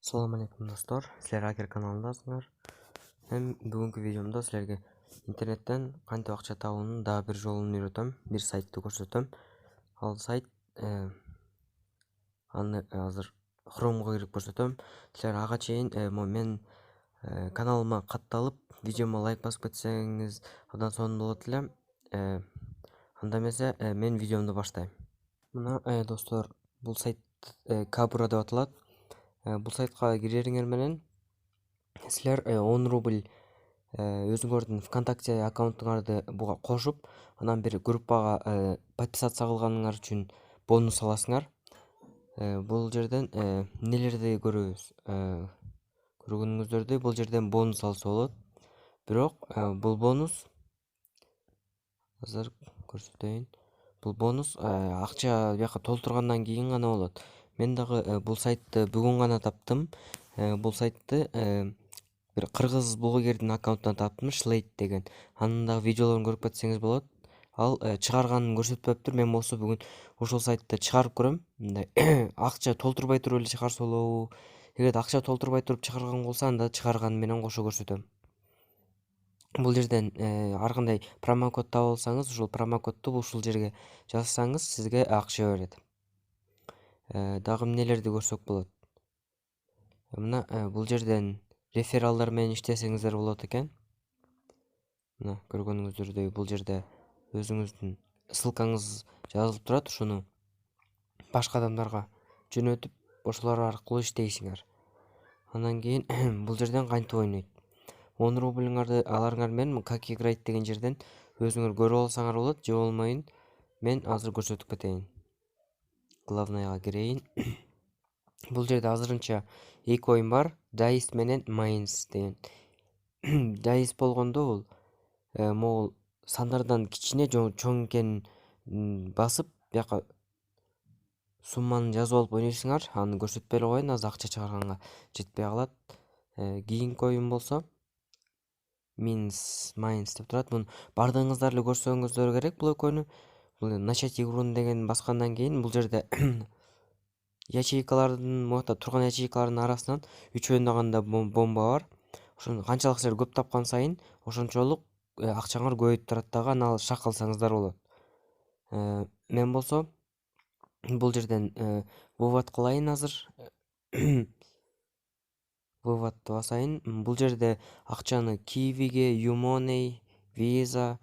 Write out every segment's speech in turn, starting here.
Assalamu alaikum dostlar. Sizler Hacker kanalındasınlar. Hem bugünkü videomda sizlerge internetten qancha акча табуунун daha bir жолун үйрөтөм, bir сайтты көрсөтөm. Ал сайт аны азыр Chrome'га кирип көрсөтөм. Sizler ага чейин мен каналыма катталып, видеома лайк басып кетсеңиз абдан сонун болот эле. Анда эмесе мен видеомду баштайм. Мына достор, бул сайт Kabura деп аталат. Бул сайтка кирериңер менен силер 10 рубль өзүңөрдүн ВКонтакте аккаунтуңарды буга кошуп, анан бир группага подписаться кылганыңар үчүн бонус аласыңар. Бул жерден эмнелерди көрөбүз? Көргөнүңүздөрдөй бул жерден бонус алса болот. Бирок бул бонус азыр көрсөтөйүн. Бул бонус акча бияка толтургандан кийин гана болот. Мен дагы бул сайтты бүгүн гана таптым. Бул сайтты bir кыргыз блогердин аккаунтунан таптым, Шлейт деген. Анын дагы видеолорун көрүп кетсеңиз болот. Ал чыгарганын көрсөтпөптүр. Мен болсо бүгүн ушул сайтты чыгарып көрөм. Мындай акча толтурбай туруп эле чыгарса болобу? Эгерде акча толтурбай туруп чыгарган болсо, анда чыгарганы менен кошо көрсөтөм. Бул жерден ар кандай промокод таап алсаңыз, ушул промокодду ушул жерге жазсаңыз, сизге акча берет. Дагы эмнелерди көрсөк болот? Мына бул жерден рефералдар менен иштесеңиздер болот экен. Мына көргөнүңүздөрдөй бул жерде өзүңүздүн ссылкаңыз жазылып турат. Ушуну башка адамдарга жөнөтүп, ошолор аркылуу иштейсиңер. Андан кийин бул жерден кантип ойнойт? 10 рубльңарды аларыңар менен как играть деген жерден өзүңөр көрүп алсаңар болот, же болмойын мен азыр көрсөтүп кетейин. Главныйга кирейин. Бул жерде азырынча 2 оюн бар, Dice менен Mines деген. Dice болгондо бул могул сандардан кичине чоң экенин басып, бияка сумманы жазып алып ойнойсуңар. Аны көрсөтпөй эле коеюн, азыр акча чыгарганга жетпей калат. Кийинки оюн болсо Mines деп турат. Муну бардыгыңыздар эле көрсөңүздөр керек бул экөөнү. Бул начать игруну деген баскандан кийин бул жерде ячейкалардын, могута турган ячейкалардын арасынан үчөөндөгөндө бомба бар. Ошону канчалык силер көп тапкан сайын, ошончолук акчаңар көбөйүп турат дагы, аны алып шакалсаңыздар болот. Мен болсо бул жерден вывод кылайын азыр. Выводду басайын. Бул жерде акчаны Kiwi'ге, Yumoney, Visa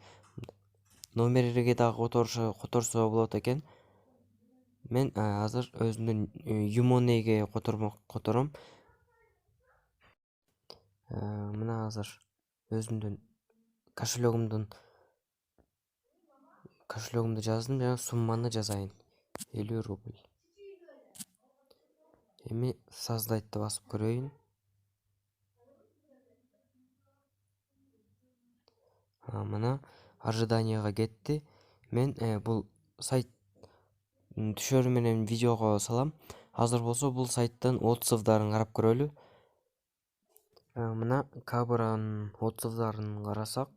номерге дагы которсо болот экен. Мен азыр өзүмдүн Yumoney'ге котором. Мына азыр өзүмдүн кошелегумду жаздым, жана сумманы жазайын. 50 рубль. Эми создайтты басып көрөйүн. Мына ожиданияга кетти. Мен бул сайт түшөрү менен видеого салам. Азыр болсо бул сайттын отзывдарын карап көрөлү. Мына Kabura'nын отзывдарын карасак,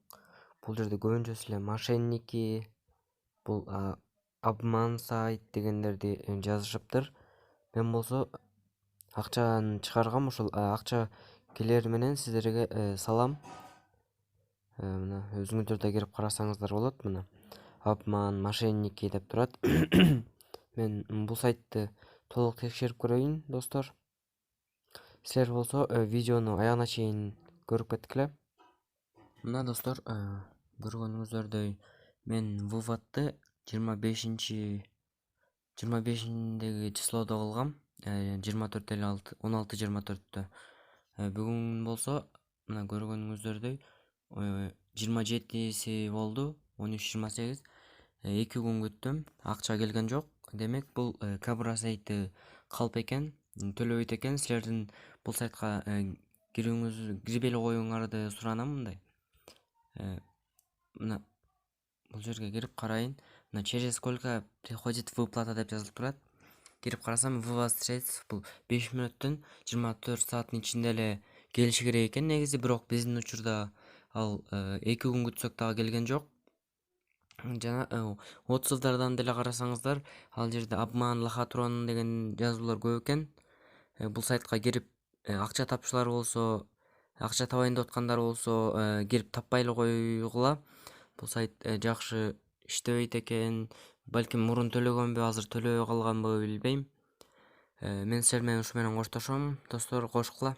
бул жерде көбүнчөсү эле мошенники, бул обман сайт дегендерди жазышыптыр. Мен болсо акчаны чыгаргам, ушул акча келери менен сиздерге салам. Мына өзүңүздөр да кирип карасаңыздар болот. Мына обман, мошенники деп турат. Мен бул сайтты толук текшерип көрөйүн, достор. Силер болсо видеону аягына чейин көрүп кеткиле. Мына достор, көргөнүңүздөрдөй мен выводду 25-деги числодо кылгам. 16-24-тө. Бүгүн болсо мына көргөнүңүздөрдөй 27-си болду. 13-28. 2 күн күттүм, акча келген жок. Демек бул Kabura сайты калп экен, төлөбөйт экен. Силердин бул сайтка кирбей эле коюңарды суранам мындай. Мына бул жерге кирип карайын. Мына через сколько приходит выплата деп жазылып турат. Кирип карасам, вывод средств бул 5 мүнөттөн 24 сааттын ичинде эле келиши керек экен негизи, бирок биздин учурда ал 2 күн күтсөк дагы келген жок. Жана отзывдардан деле карасаңыздар, ал жерде обман, лохотрон деген жазуулар көп экен. Бул сайтка кирип акча тапчылар болсо, акча табайын деп аткандар болсо, кирип таппай эле койгула. Бул сайт жакшы иштебейт экен. Балким мурун төлөгөнбү, азыр төлөбөй калганбы билбейм. Мен силер менен ушу менен коштошом. Достор, кош кыла.